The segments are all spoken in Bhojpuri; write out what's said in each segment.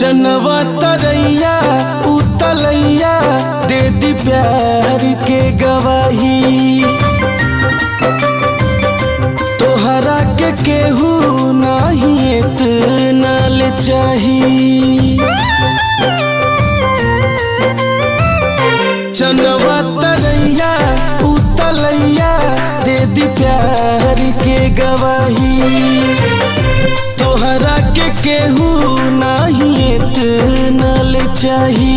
चनवा तरैया उतलैया दे दी प्यार के गवाही। तोहरा के केहू नहीं इतना ले चाही। चनवा तरैया उतलैया दे दी प्यार के गवाही। तोहरा के केहू नहीं इतना ले चाही।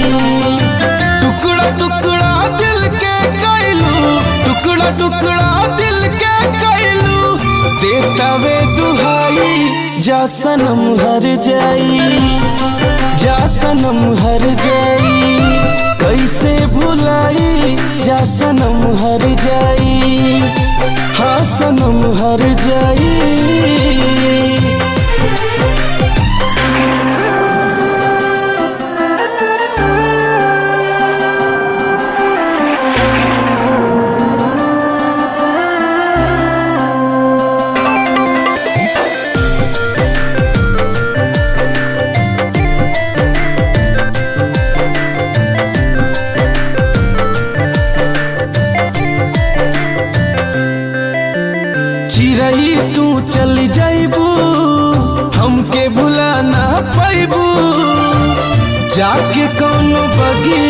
टुकड़ा टुकड़ा दिल के कैलू, टुकड़ा टुकड़ा दिल के कैलू, देता वे दुहाई जा सनम हर जाई, जा सनम हर जाई। कैसे भुलाई जा सनम हर जाई, हाँ सनम हर जाई। चिरई तू चल जाइबू, हमके भुला ना पाइबू। जाके कौनो बगिया